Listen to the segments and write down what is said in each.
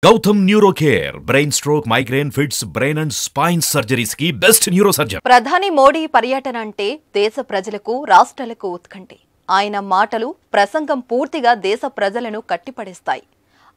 Gautam neuro care brain stroke migraine fits brain and spine surgeries కి best neuro surgeon. ప్రధాని మోడీ పర్యటన అంటే దేశ ప్రజలకు రాష్ట్రాలకు ఉత్కంఠ. ఆయన మాటలు ప్రసంగం పూర్తిగా దేశ ప్రజలను కట్టిపడేస్తాయి.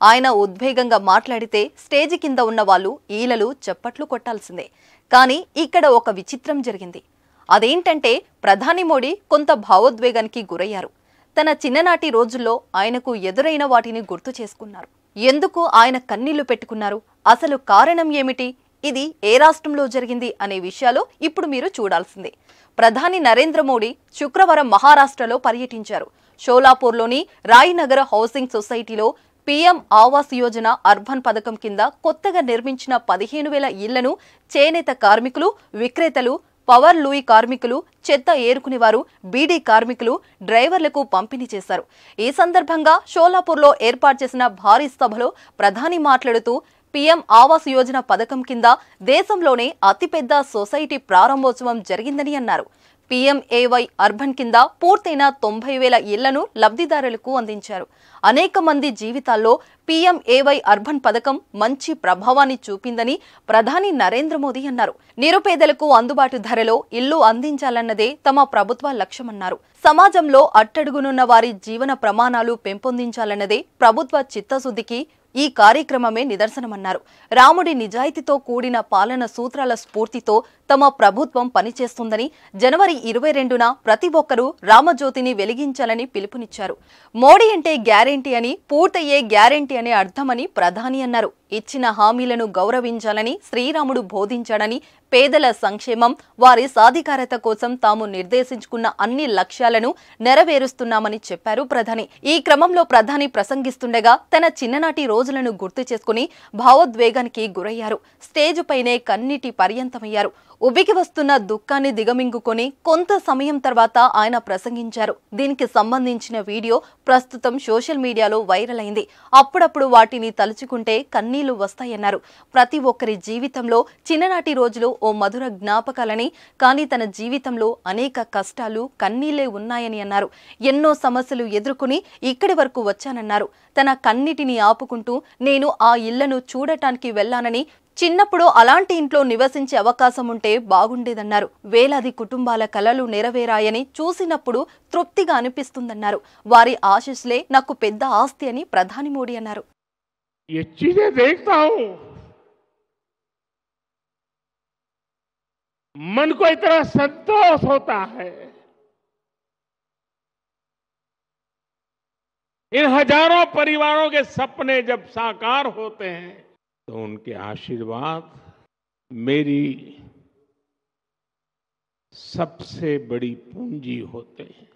ఆయన ఉద్వేగంగా మాట్లాడితే స్టేజ్ కింద ఉన్న వాళ్ళు ఈలలు చప్పట్లు కొట్టాల్సిందే. కానీ ఇక్కడ ఒక విచిత్రం జరిగింది. అదేంటంటే ప్రధాని మోడీ కొంత భావోద్వేగానికి గురయ్యారు. తన చిన్ననాటి రోజుల్లో ఆయనకు ఎదురైన వాటిని గుర్తు చేసుకున్నారు. ఎందుకు ఆయన కన్నీళ్లు పెట్టుకున్నారు, అసలు కారణం ఏమిటి, ఇది ఏ రాష్ట్రంలో జరిగింది అనే విషయాలు ఇప్పుడు మీరు చూడాల్సిందే. ప్రధాని నరేంద్ర మోడీ శుక్రవారం మహారాష్ట్రలో పర్యటించారు. షోలాపూర్లోని రాయ్నగర్ హౌసింగ్ సొసైటీలో పీఎం ఆవాస్ యోజన అర్బన్ పథకం కింద కొత్తగా నిర్మించిన 15,000 ఇళ్లను చేనేత కార్మికులు, విక్రేతలు, పవర్ లూయి కార్మికులు, చెత్త ఏరుకునేవారు, బీడీ కార్మికులు, డ్రైవర్లకు పంపిణీ చేశారు. ఈ సందర్భంగా షోలాపూర్లో ఏర్పాటు చేసిన భారీ సభలో ప్రధాని మాట్లాడుతూ పీఎం ఆవాస్ యోజన పథకం కింద దేశంలోనే అతిపెద్ద సొసైటీ ప్రారంభోత్సవం జరిగిందని అన్నారు. పీఎంఏవై అర్బన్ కింద పూర్తయిన 90,000 ఇళ్లను లబ్ధిదారులకు అందించారు. అనేక మంది జీవితాల్లో పీఎంఏవై అర్బన్ పథకం మంచి ప్రభావాన్ని చూపిందని ప్రధాని నరేంద్ర మోదీ అన్నారు. నిరుపేదలకు అందుబాటు ధరలో ఇల్లు అందించాలన్నదే తమ ప్రభుత్వ లక్ష్యమన్నారు. సమాజంలో అట్టడుగునున్న వారి జీవన ప్రమాణాలు పెంపొందించాలన్నదే ప్రభుత్వ చిత్తశుద్ధికి ఈ కార్యక్రమమే నిదర్శనమన్నారు. రాముడి నిజాయితీతో కూడిన పాలన సూత్రాల స్ఫూర్తితో తమ ప్రభుత్వం పనిచేస్తుందని, జనవరి 22న ప్రతి ఒక్కరూ రామజ్యోతిని వెలిగించాలని పిలుపునిచ్చారు. మోడీ అంటే గ్యారెంటీ అని, పూర్తయ్యే గ్యారెంటీ అనే అర్థమని ప్రధాని అన్నారు. ఇచ్చిన హామీలను గౌరవించాలని శ్రీరాముడు బోధించాడని, పేదల సంక్షేమం, వారి సాధికారత కోసం తాము నిర్దేశించుకున్న అన్ని లక్ష్యాలను నెరవేరుస్తున్నామని చెప్పారు ప్రధాని. ఈ క్రమంలో ప్రధాని ప్రసంగిస్తుండగా తన చిన్ననాటి రోజులను గుర్తు చేసుకుని భావోద్వేగానికి గురయ్యారు. స్టేజ్ పైనే కన్నీటి పర్యంతమయ్యారు. ఉబికి వస్తున్న దుఃఖాన్ని దిగమింగుకొని కొంత సమయం తర్వాత ఆయన ప్రసంగించారు. దీనికి సంబంధించిన వీడియో ప్రస్తుతం సోషల్ మీడియాలో వైరల్ అయింది. అప్పుడప్పుడు వాటిని తలుచుకుంటే కన్నీళ్లు వస్తాయన్నారు. ప్రతి ఒక్కరి జీవితంలో చిన్ననాటి రోజులు ఓ మధుర జ్ఞాపకాలని, కానీ తన జీవితంలో అనేక కష్టాలు, కన్నీళ్లే ఉన్నాయని అన్నారు. ఎన్నో సమస్యలు ఎదుర్కొని ఇక్కడి వరకు వచ్చానన్నారు. తన కన్నిటిని ఆపుకుంటూ నేను ఆ ఇళ్లను చూడటానికి వెళ్లానని, చిన్నప్పుడు అలాంటి ఇంట్లో నివసించే అవకాశం ఉంటే బాగుండేదన్నారు. వేలాది కుటుంబాల కలలు నెరవేరాయని చూసినప్పుడు తృప్తిగా అనిపిస్తుందన్నారు. వారి ఆశీస్సులే నాకు పెద్ద ఆస్తి అని ప్రధాని మోడీ అన్నారు. ये चीजें देखता हूं, मन को इतना संतोष होता है. इन हजारों परिवारों के सपने जब साकार होते हैं तो उनके आशीर्वाद मेरी सबसे बड़ी पूंजी होते हैं.